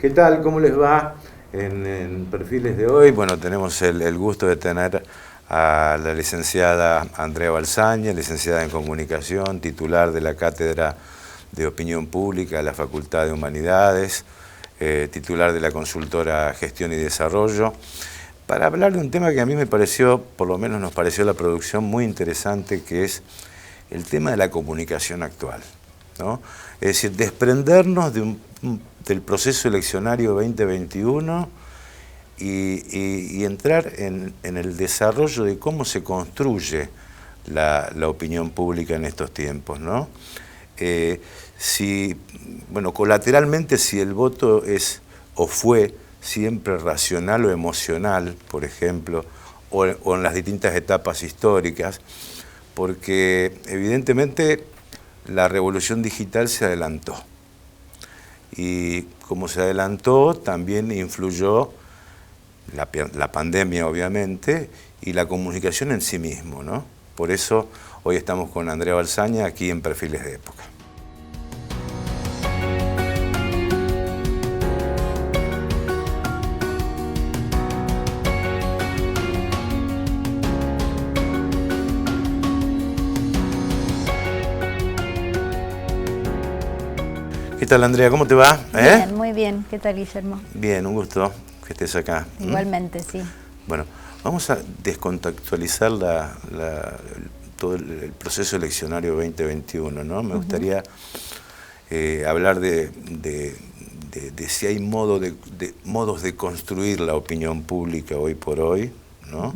¿Qué tal? ¿Cómo les va? En Perfiles de hoy, bueno, tenemos el gusto de tener a la licenciada Andrea Balsaña, licenciada en Comunicación, titular de la Cátedra de Opinión Pública de la Facultad de Humanidades, titular de la consultora Gestión y Desarrollo, para hablar de un tema que a mí me pareció, por lo menos nos pareció la producción muy interesante, que es el tema de la comunicación actual, ¿no? Es decir, desprendernos del proceso eleccionario 2021 y entrar en el desarrollo de cómo se construye la opinión pública en estos tiempos, ¿no? Bueno, colateralmente, si el voto es o fue siempre racional o emocional, por ejemplo, o en las distintas etapas históricas, porque evidentemente la revolución digital se adelantó. Y como se adelantó, también influyó la pandemia, obviamente, y la comunicación en sí mismo, ¿no? Por eso hoy estamos con Andrea Balsaña aquí en Perfiles de Época. ¿Qué tal, Andrea? ¿Cómo te va? Bien, muy bien. ¿Qué tal, Guillermo? Bien, un gusto que estés acá. Igualmente, sí. Bueno, vamos a descontextualizar todo el proceso eleccionario 2021, ¿no? Me gustaría hablar de si hay modos de construir la opinión pública hoy por hoy, ¿no?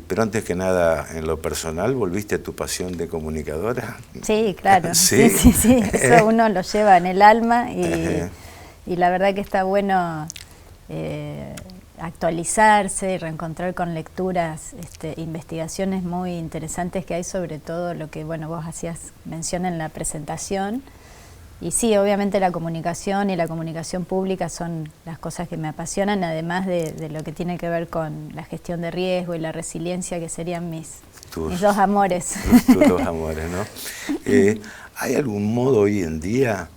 Pero antes que nada, en lo personal, ¿volviste a tu pasión de comunicadora? Sí, claro. ¿Sí? Sí. Eso uno lo lleva en el alma y la verdad que está bueno actualizarse y reencontrar con lecturas, investigaciones muy interesantes que hay sobre todo lo que, bueno, vos hacías mención en la presentación. Y sí, obviamente la comunicación y la comunicación pública son las cosas que me apasionan, además de lo que tiene que ver con la gestión de riesgo y la resiliencia, que serían mis dos amores. Tus dos amores, ¿no? ¿Hay algún modo hoy en día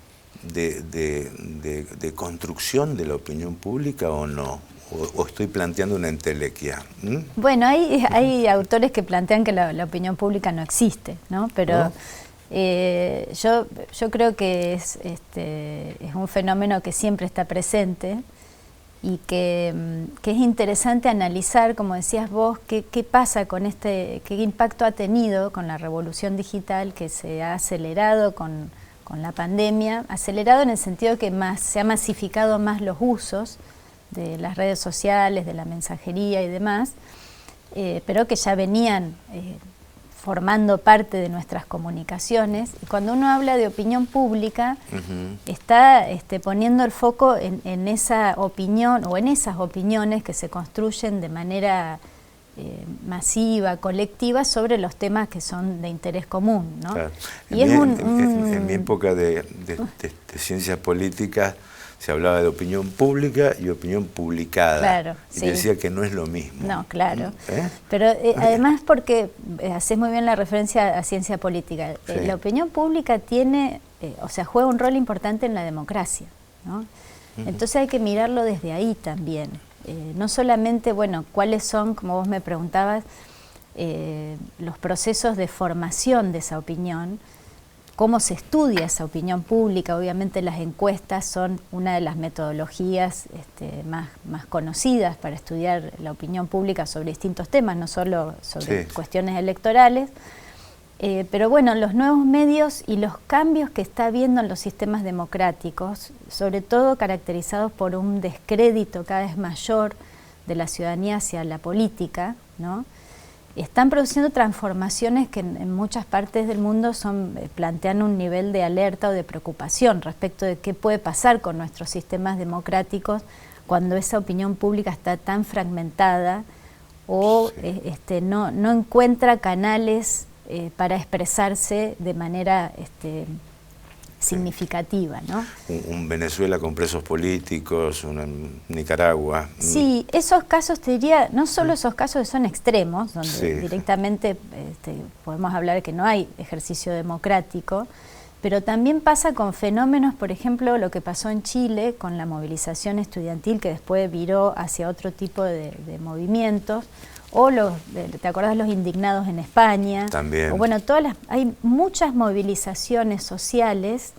de construcción de la opinión pública o no? ¿O estoy planteando una entelequia? Bueno, hay autores que plantean que la opinión pública no existe, ¿no? Pero ¿no? Yo creo que es un fenómeno que siempre está presente y que es interesante analizar, como decías vos, qué pasa con qué impacto ha tenido con la revolución digital que se ha acelerado con la pandemia, acelerado en el sentido que se ha masificado más los usos de las redes sociales, de la mensajería y demás, pero que ya venían formando parte de nuestras comunicaciones. Y cuando uno habla de opinión pública, está poniendo el foco en esa opinión o en esas opiniones que se construyen de manera masiva, colectiva, sobre los temas que son de interés común, ¿no? Claro. Y en mi época de ciencias políticas se hablaba de opinión pública y opinión publicada. Claro, y sí. decía que no es lo mismo. No, claro. Pero además porque haces muy bien la referencia a ciencia política. Sí. La opinión pública tiene, juega un rol importante en la democracia, ¿no? Entonces hay que mirarlo desde ahí también. No solamente, bueno, cuáles son, como vos me preguntabas, los procesos de formación de esa opinión, cómo se estudia esa opinión pública. Obviamente las encuestas son una de las metodologías más conocidas para estudiar la opinión pública sobre distintos temas, no solo sobre cuestiones electorales. Pero bueno, los nuevos medios y los cambios que está habiendo en los sistemas democráticos, sobre todo caracterizados por un descrédito cada vez mayor de la ciudadanía hacia la política, ¿no? Están produciendo transformaciones que en muchas partes del mundo plantean un nivel de alerta o de preocupación respecto de qué puede pasar con nuestros sistemas democráticos cuando esa opinión pública está tan fragmentada o no encuentra canales para expresarse de manera significativa, ¿no? Un Venezuela con presos políticos, una Nicaragua. Sí, esos casos, te diría, no solo esos casos que son extremos, donde directamente podemos hablar de que no hay ejercicio democrático, Pero también pasa con fenómenos, por ejemplo, lo que pasó en Chile con la movilización estudiantil, que después viró hacia otro tipo de movimientos, o ¿te acordás los indignados en España? También. O bueno, hay muchas movilizaciones sociales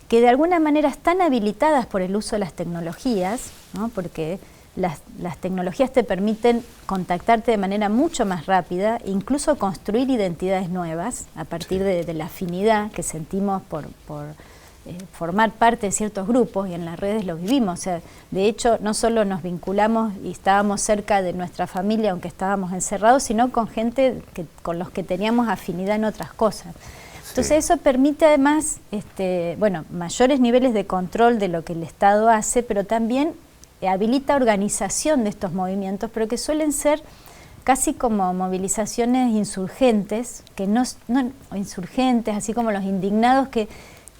que de alguna manera están habilitadas por el uso de las tecnologías, ¿no? Porque las tecnologías te permiten contactarte de manera mucho más rápida, incluso construir identidades nuevas a partir de la afinidad que sentimos por formar parte de ciertos grupos, y en las redes lo vivimos. O sea, de hecho, no solo nos vinculamos y estábamos cerca de nuestra familia, aunque estábamos encerrados, sino con gente con los que teníamos afinidad en otras cosas. Entonces eso permite además mayores niveles de control de lo que el Estado hace, pero también habilita organización de estos movimientos, pero que suelen ser casi como movilizaciones insurgentes, insurgentes, así como los indignados que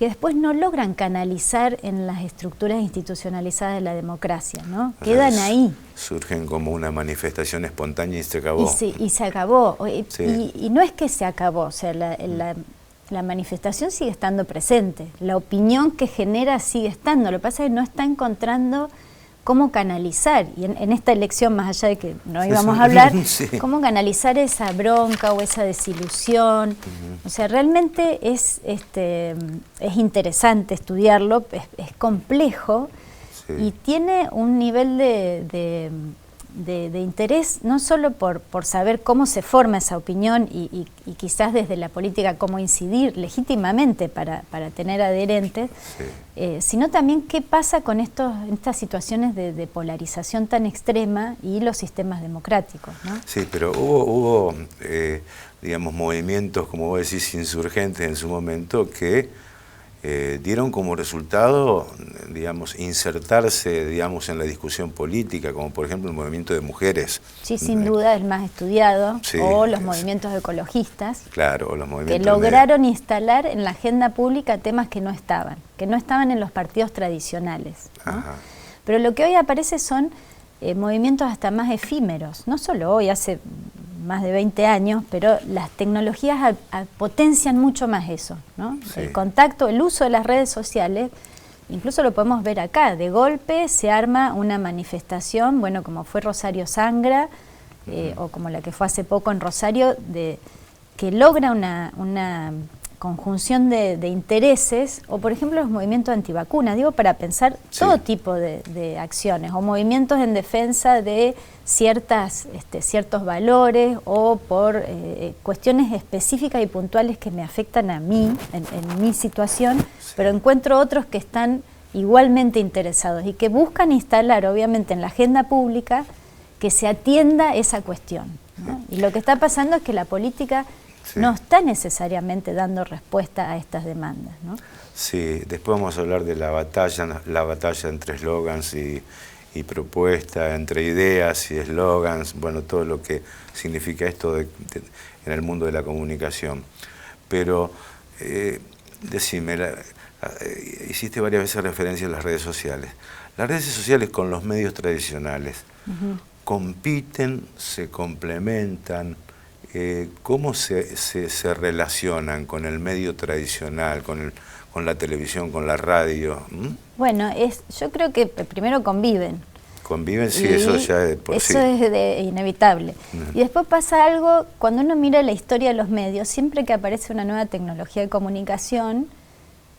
después no logran canalizar en las estructuras institucionalizadas de la democracia, ¿no? Quedan ahí. Surgen como una manifestación espontánea y se acabó. Y se acabó. Sí. Y no es que se acabó, o sea, la manifestación sigue estando presente, la opinión que genera sigue estando, lo que pasa es que no está encontrando cómo canalizar, y en esta elección, más allá de que no íbamos a hablar, sí, cómo canalizar esa bronca o esa desilusión. O sea, realmente es interesante estudiarlo, es complejo, sí, y tiene un nivel de interés, no solo por saber cómo se forma esa opinión y quizás desde la política cómo incidir legítimamente para tener adherentes, sí, sino también qué pasa con estas situaciones de polarización tan extrema y los sistemas democráticos, ¿no? Sí, pero hubo digamos, movimientos, como vos decís, insurgentes en su momento que dieron como resultado, digamos, insertarse, digamos, en la discusión política, como por ejemplo el movimiento de mujeres. Sí, sin duda el más estudiado, sí, o los movimientos ecologistas. Claro, o los movimientos que lograron instalar en la agenda pública temas que no estaban en los partidos tradicionales, ¿no? Ajá. Pero lo que hoy aparece son movimientos hasta más efímeros, no solo hoy, hace más de 20 años, pero las tecnologías potencian mucho más eso, ¿no? Sí. El contacto, el uso de las redes sociales, incluso lo podemos ver acá, de golpe se arma una manifestación, bueno, como fue Rosario Sangra, o como la que fue hace poco en Rosario, que logra una conjunción de intereses, o por ejemplo los movimientos antivacunas, digo, para pensar, sí, todo tipo de acciones, o movimientos en defensa de ciertos valores, o por cuestiones específicas y puntuales que me afectan a mí, en mi situación, sí, pero encuentro otros que están igualmente interesados y que buscan instalar, obviamente, en la agenda pública que se atienda esa cuestión, ¿no? Y lo que está pasando es que la política, sí, no está necesariamente dando respuesta a estas demandas, ¿no? Sí, después vamos a hablar de la batalla entre eslogans y propuestas, entre ideas y eslogans, bueno, todo lo que significa esto en el mundo de la comunicación. Pero, decime, hiciste varias veces referencia a las redes sociales. Las redes sociales con los medios tradicionales, compiten, se complementan. ¿Cómo se relacionan con el medio tradicional, con la televisión, con la radio? Bueno, yo creo que primero conviven. ¿Conviven? Sí, eso ya es por sí. Eso es inevitable. Y después pasa algo, cuando uno mira la historia de los medios, siempre que aparece una nueva tecnología de comunicación,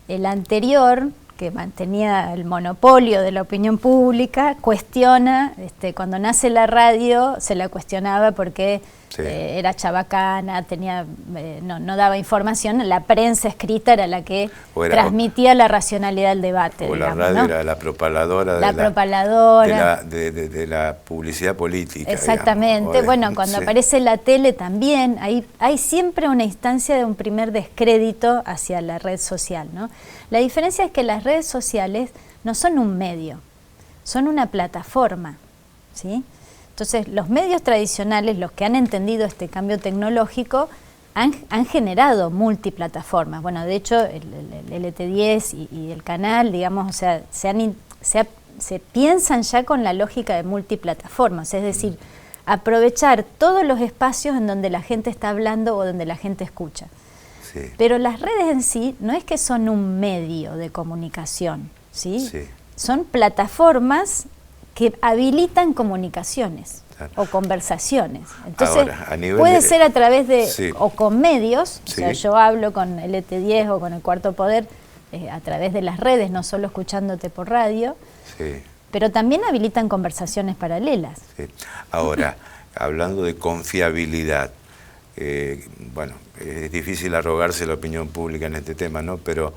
el anterior, que mantenía el monopolio de la opinión pública, cuestiona, cuando nace la radio, se la cuestionaba porque sí, era chabacana, no daba información, la prensa escrita era la que transmitía la racionalidad del debate. O digamos, la radio, ¿no? Era la propaladora de la publicidad política. Exactamente, bueno, cuando, sí, aparece la tele también, hay siempre una instancia de un primer descrédito hacia la red social, ¿no? La diferencia es que las redes sociales no son un medio, son una plataforma, ¿sí? Entonces, los medios tradicionales, los que han entendido este cambio tecnológico, han generado multiplataformas. Bueno, de hecho, el LT10 y el canal, digamos, o sea, se piensan ya con la lógica de multiplataformas, es decir, aprovechar todos los espacios en donde la gente está hablando o donde la gente escucha. Sí. Pero las redes en sí no es que son un medio de comunicación, ¿sí? Sí. Son plataformas que habilitan comunicaciones. Claro. O conversaciones. Entonces, Ahora, a nivel puede de, ser a través de, sí, o con medios, sí, o sea, yo hablo con el ET10 o con el Cuarto Poder a través de las redes, no solo escuchándote por radio, sí, pero también habilitan conversaciones paralelas. sí. Ahora, hablando de confiabilidad, bueno, es difícil arrogarse la opinión pública en este tema, ¿no? Pero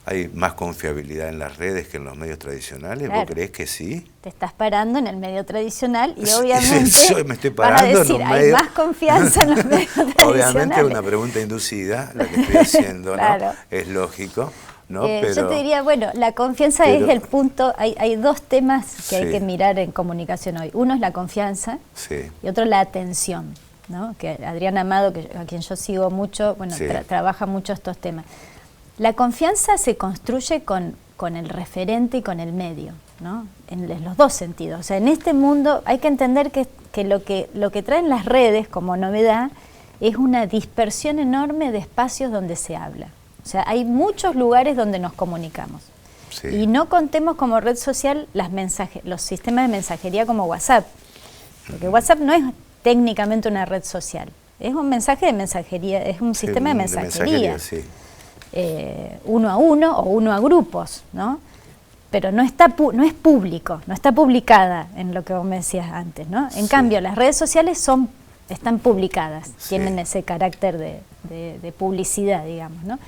¿hay más confiabilidad en las redes que en los medios tradicionales? Claro. ¿Vos creés que sí? Te estás parando en el medio tradicional y Sí, obviamente yo me estoy vas a parando decir, en los hay medios. más confianza en los medios tradicionales. Obviamente es una pregunta inducida la que estoy haciendo, Claro. ¿no? Es lógico, ¿no? Yo te diría, bueno, la confianza es el punto, hay dos temas que hay Sí. que mirar en comunicación hoy. Uno es la confianza Sí, y otro la atención, ¿no? Que Adrián Amado, a quien yo sigo mucho, bueno, sí, trabaja mucho estos temas. La confianza se construye con el referente y con el medio, ¿no? En los dos sentidos. O sea, en este mundo hay que entender que lo que traen las redes como novedad es una dispersión enorme de espacios donde se habla. O sea, hay muchos lugares donde nos comunicamos. sí. Y no contemos como red social los sistemas de mensajería como WhatsApp. Porque WhatsApp no es técnicamente una red social. Es un mensaje de mensajería, es un sistema de mensajería. Sí. Uno a uno o uno a grupos, ¿no? Pero no es público, no está publicada en lo que vos me decías antes, ¿no? En cambio, las redes sociales están publicadas, Sí. tienen ese carácter de publicidad, digamos, ¿no?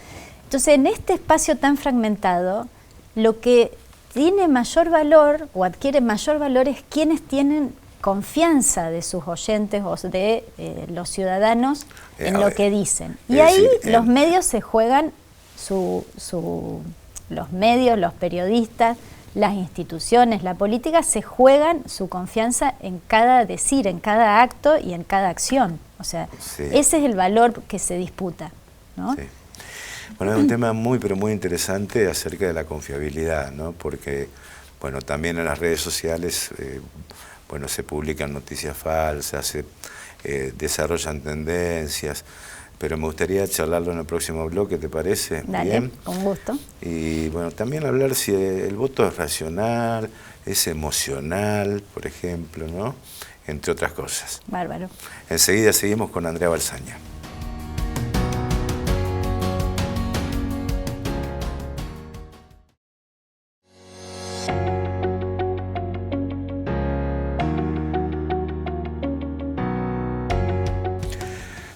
Entonces, en este espacio tan fragmentado, lo que tiene mayor valor o adquiere mayor valor es quienes tienen confianza de sus oyentes o de los ciudadanos en lo que dicen. Y ahí los medios se juegan los medios, los periodistas, las instituciones, la política se juegan su confianza en cada decir, en cada acto y en cada acción. O sea, Sí. ese es el valor que se disputa, ¿no? Sí. Bueno, es un tema muy, pero muy interesante acerca de la confiabilidad, ¿no? Porque, bueno, también en las redes sociales, bueno, se publican noticias falsas, se desarrollan tendencias, pero me gustaría charlarlo en el próximo bloque, ¿te parece? Dale, Bien. con gusto. Y bueno, también hablar si el voto es racional, es emocional, por ejemplo, ¿no? Entre otras cosas. Bárbaro. Enseguida seguimos con Andrea Balsaña.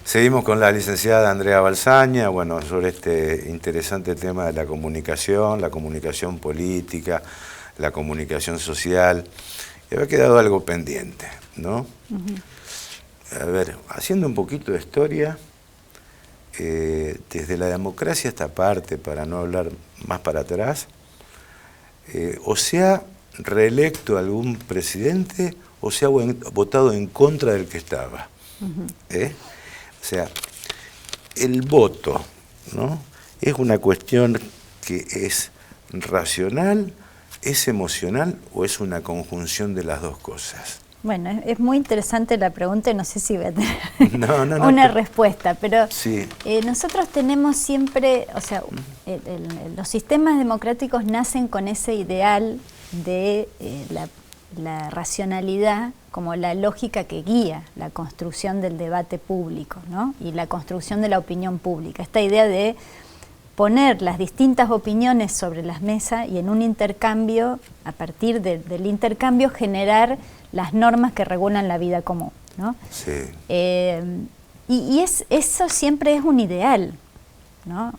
Seguimos con la licenciada Andrea Balsaña, bueno, sobre este interesante tema de la comunicación política, la comunicación social. Y había quedado algo pendiente, ¿no? Uh-huh. A ver, haciendo un poquito de historia, desde la democracia esta parte, para no hablar más para atrás, o se ha reelecto algún presidente o se ha votado en contra del que estaba. Uh-huh. O sea, el voto, ¿no? Es una cuestión que es racional, es emocional o es una conjunción de las dos cosas. Bueno, es muy interesante la pregunta y no sé si voy a tener una respuesta, pero sí. Nosotros tenemos siempre, o sea, los sistemas democráticos nacen con ese ideal de la racionalidad como la lógica que guía la construcción del debate público, ¿no? Y la construcción de la opinión pública. Esta idea de poner las distintas opiniones sobre las mesas y en un intercambio, a partir del intercambio, generar las normas que regulan la vida común, ¿no? Sí. Eso siempre es un ideal, ¿no?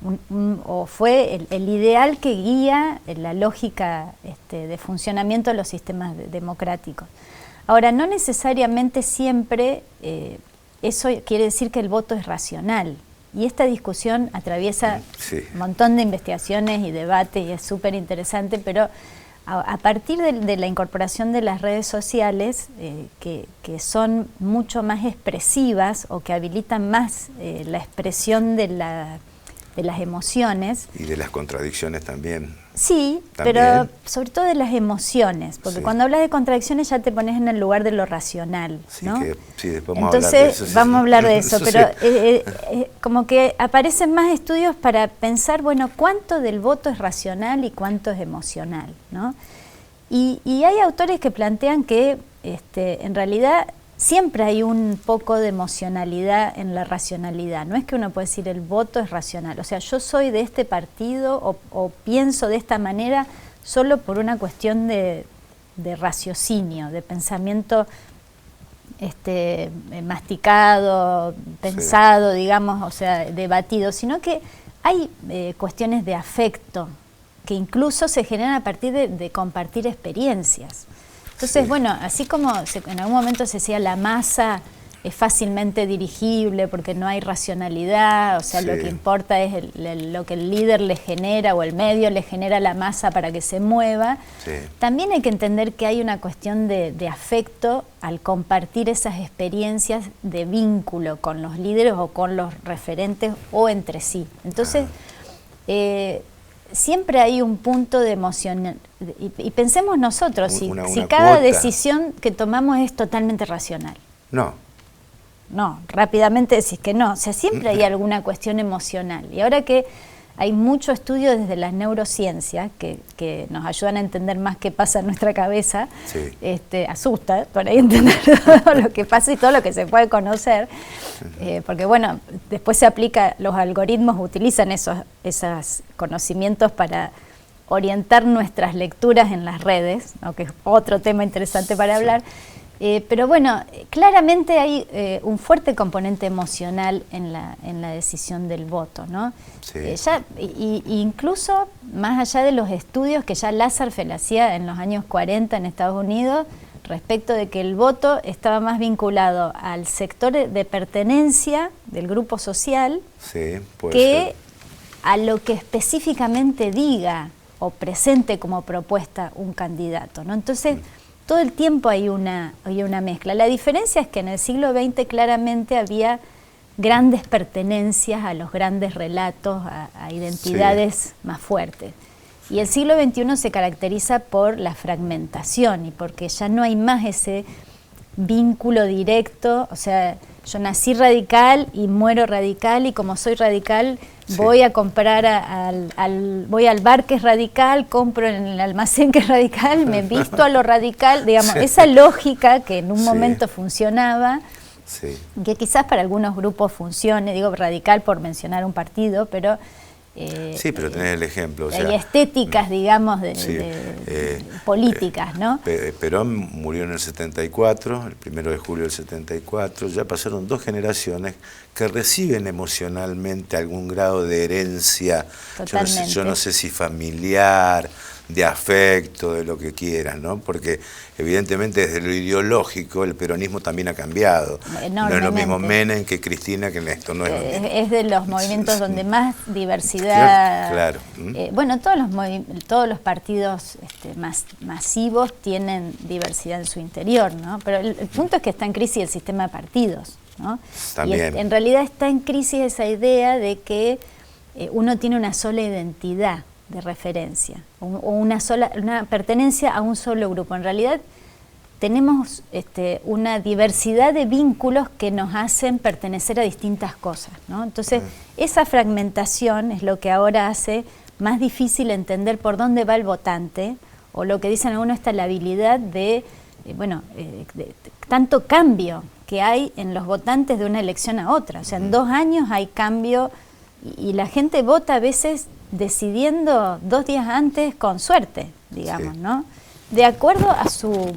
O fue el ideal que guía la lógica de funcionamiento de los sistemas democráticos. Ahora, no necesariamente siempre eso quiere decir que el voto es racional. Y esta discusión atraviesa un montón de investigaciones y debates y es súper interesante, pero a partir de la incorporación de las redes sociales, que son mucho más expresivas o que habilitan más la expresión de de las emociones. Y de las contradicciones también. Sí, ¿También? pero sobre todo de las emociones, porque Sí. cuando hablas de contradicciones ya te pones en el lugar de lo racional, Sí, ¿no? sí, después vamos a hablar de eso. Entonces vamos a hablar de eso, pero Sí. como que aparecen más estudios para pensar, bueno, cuánto del voto es racional y cuánto es emocional, ¿no? Y hay autores que plantean que en realidad siempre hay un poco de emocionalidad en la racionalidad. No es que uno puede decir el voto es racional. O sea, yo soy de este partido o pienso de esta manera solo por una cuestión de raciocinio, de pensamiento masticado, pensado, sí, digamos, o sea, debatido, sino que hay cuestiones de afecto que incluso se generan a partir de compartir experiencias. Entonces, sí, bueno, así como en algún momento se decía la masa es fácilmente dirigible porque no hay racionalidad, o sea, sí, lo que importa es lo que el líder le genera o el medio le genera a la masa para que se mueva, sí, también hay que entender que hay una cuestión de afecto al compartir esas experiencias de vínculo con los líderes o con los referentes o entre sí. Entonces, siempre hay un punto de emoción, y pensemos nosotros, si cada decisión que tomamos es totalmente racional. No, rápidamente decís que no, o sea, siempre hay alguna cuestión emocional. Y ahora que hay mucho estudio desde las neurociencias que nos ayudan a entender más qué pasa en nuestra cabeza, sí, asusta por ahí entender todo lo que pasa y todo lo que se puede conocer, porque bueno, después se aplica, los algoritmos utilizan esos conocimientos para orientar nuestras lecturas en las redes, ¿no? Que es otro tema interesante para hablar. Pero bueno, claramente hay un fuerte componente emocional en la decisión del voto, ¿no? Sí. Incluso más allá de los estudios que ya Lasarfeld hacía en los años 40 en Estados Unidos, respecto de que el voto estaba más vinculado al sector de pertenencia del grupo social, sí, que a lo que específicamente diga o presente como propuesta un candidato, ¿no? Entonces, todo el tiempo hay una mezcla. La diferencia es que en el siglo XX claramente había grandes pertenencias a los grandes relatos, a identidades, sí, más fuertes. Y el siglo XXI se caracteriza por la fragmentación y porque ya no hay más ese vínculo directo, o sea, yo nací radical y muero radical y como soy radical, sí, voy a comprar voy al bar que es radical, compro en el almacén que es radical, me visto a lo radical, digamos, sí, esa lógica que en un, sí, momento funcionaba, sí, que quizás para algunos grupos funcione, digo radical por mencionar un partido, pero sí, pero tenés el ejemplo. O sea, hay estéticas, digamos, sí, políticas, ¿no? Perón murió en el 74, el 1 de julio del 74, ya pasaron 2 generaciones que reciben emocionalmente algún grado de herencia, yo no sé si familiar, de afecto, de lo que quieras, ¿no? Porque evidentemente desde lo ideológico el peronismo también ha cambiado. No es lo mismo Menem que Cristina que Néstor, no es lo mismo. Es de los movimientos donde más diversidad... Claro. Bueno, todos los partidos más masivos tienen diversidad en su interior, ¿no? Pero el punto es que está en crisis el sistema de partidos, ¿no? También. Y en realidad está en crisis esa idea de que uno tiene una sola identidad de referencia o una pertenencia a un solo grupo. En realidad tenemos una diversidad de vínculos que nos hacen pertenecer a distintas cosas, ¿no? Entonces esa fragmentación es lo que ahora hace más difícil entender por dónde va el votante, o lo que dicen algunos, esta la habilidad de tanto cambio que hay en los votantes de una elección a otra. O sea, en 2 años hay cambio y la gente vota a veces decidiendo 2 días antes con suerte, digamos, sí, ¿no? De acuerdo a su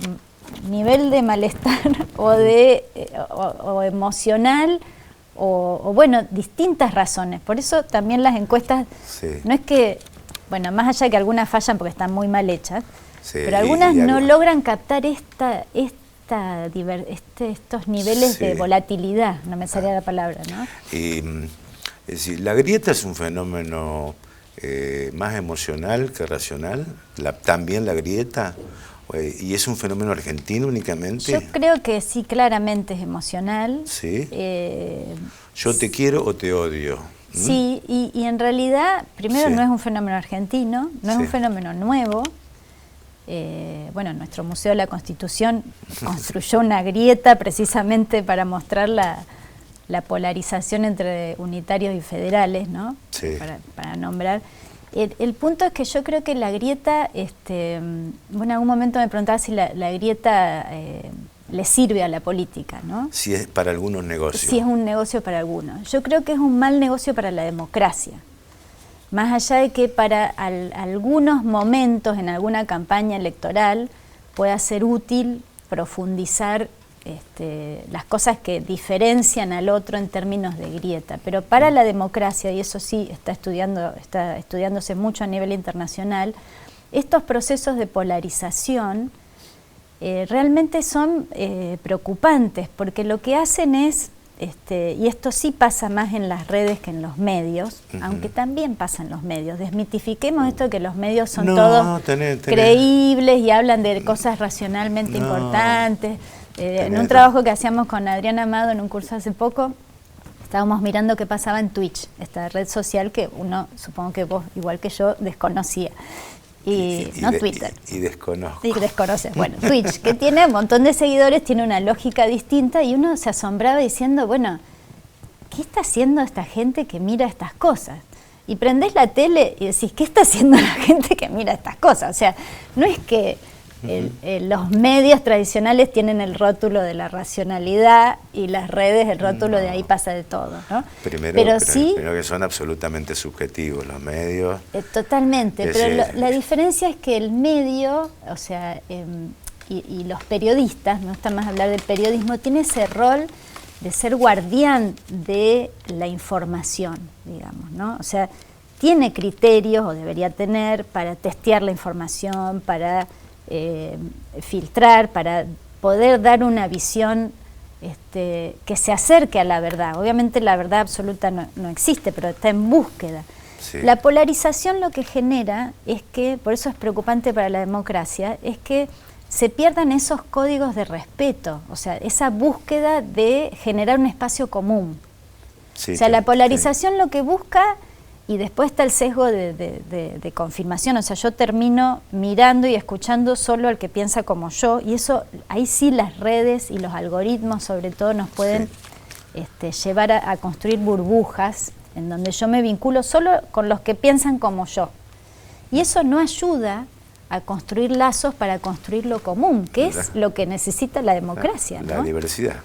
nivel de malestar o emocional o bueno, distintas razones. Por eso también las encuestas, sí, no es que, bueno, más allá de que algunas fallan porque están muy mal hechas, sí, pero algunas no logran captar estos niveles, sí, de volatilidad, no me salía la palabra, ¿no? Es decir, la grieta es un fenómeno más emocional que racional, también la grieta, y es un fenómeno argentino únicamente. Yo creo que sí, claramente es emocional. ¿Sí? ¿Yo te quiero o te odio? Sí, y en realidad, primero Sí. no es un fenómeno argentino, no es Sí. un fenómeno nuevo. Bueno, nuestro Museo de la Constitución construyó una grieta precisamente para mostrar la polarización entre unitarios y federales, ¿no? Sí. Para nombrar. El punto es que yo creo que la grieta, bueno, en algún momento me preguntaba si la grieta le sirve a la política, ¿no? Si es para algunos negocios. Si es un negocio para algunos. Yo creo que es un mal negocio para la democracia. Más allá de que para algunos momentos en alguna campaña electoral pueda ser útil profundizar las cosas que diferencian al otro en términos de grieta. Pero para la democracia, y eso sí está estudiándose mucho a nivel internacional, estos procesos de polarización realmente son preocupantes, porque lo que hacen es, y esto sí pasa más en las redes que en los medios, aunque también pasa en los medios. Desmitifiquemos esto de que los medios son todos creíbles y hablan de cosas racionalmente importantes. En un trabajo que hacíamos con Adriana Amado en un curso hace poco, estábamos mirando qué pasaba en Twitch, esta red social que uno, supongo que vos, igual que yo, desconocía. Twitter. Y desconozco. Y desconoces. Bueno, Twitch, que tiene un montón de seguidores, tiene una lógica distinta y uno se asombraba diciendo, bueno, ¿qué está haciendo esta gente que mira estas cosas? Y prendés la tele y decís, ¿qué está haciendo la gente que mira estas cosas? O sea, no es que los medios tradicionales tienen el rótulo de la racionalidad y las redes el rótulo de ahí pasa de todo, ¿no? Primero sí, que son absolutamente subjetivos los medios. Totalmente, pero la diferencia es que el medio, o sea, y los periodistas, no está más hablar del periodismo, tiene ese rol de ser guardián de la información, digamos, ¿no? O sea, tiene criterios, o debería tener, para testear la información, para filtrar, para poder dar una visión que se acerque a la verdad. Obviamente la verdad absoluta no existe, pero está en búsqueda. Sí. La polarización lo que genera es que, por eso es preocupante para la democracia, es que se pierdan esos códigos de respeto, o sea, esa búsqueda de generar un espacio común. Sí, o sea, la polarización lo que busca, y después está el sesgo de confirmación, o sea, yo termino mirando y escuchando solo al que piensa como yo, y eso, ahí sí las redes y los algoritmos sobre todo nos pueden llevar a construir burbujas en donde yo me vinculo solo con los que piensan como yo. Y eso no ayuda a construir lazos para construir lo común, que es lo que necesita la democracia, ¿no? La diversidad.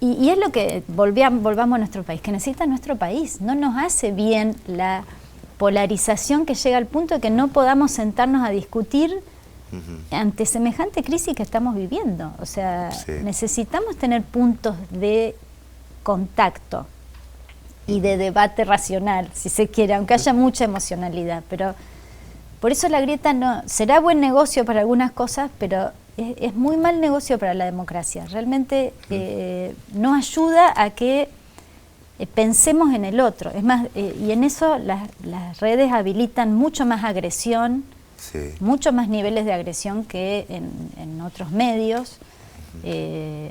Y es lo que volvamos a nuestro país, que necesita nuestro país. No nos hace bien la polarización que llega al punto de que no podamos sentarnos a discutir ante semejante crisis que estamos viviendo. O sea, necesitamos tener puntos de contacto y de debate racional, si se quiere, aunque haya mucha emocionalidad. Pero por eso la grieta no será buen negocio para algunas cosas, pero es muy mal negocio para la democracia. Realmente no ayuda a que pensemos en el otro. Es más, y en eso las redes habilitan mucho más agresión, muchos más niveles de agresión que en otros medios,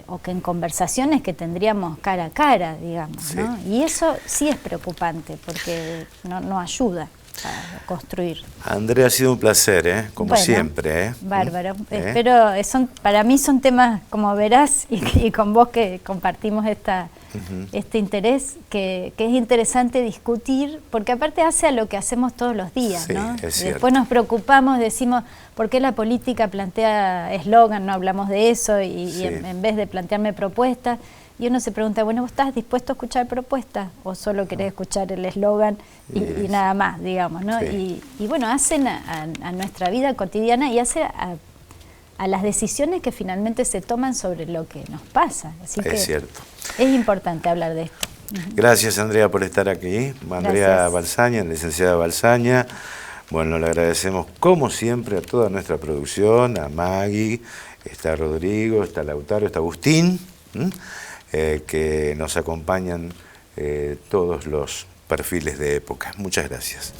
o que en conversaciones que tendríamos cara a cara, digamos, ¿no? Y eso sí es preocupante, porque no ayuda a construir. Andrea, ha sido un placer, como siempre. Bárbaro. Espero, para mí son temas, como verás, y con vos que compartimos este interés, que es interesante discutir, porque aparte hace a lo que hacemos todos los días, ¿no? Después nos preocupamos, decimos, ¿por qué la política plantea eslogan? No hablamos de eso, y en vez de plantearme propuestas, y uno se pregunta, bueno, ¿vos estás dispuesto a escuchar propuestas o solo querés escuchar el eslogan y nada más, digamos, ¿no? Y bueno, hacen a nuestra vida cotidiana y hace a las decisiones que finalmente se toman sobre lo que nos pasa. Así que cierto. Es importante hablar de esto. Gracias, Andrea, por estar aquí. Andrea Balsaña, licenciada Balsaña. Bueno, le agradecemos como siempre a toda nuestra producción, a Maggie, está Rodrigo, está Lautaro, está Agustín, que nos acompañan todos los perfiles de época. Muchas gracias.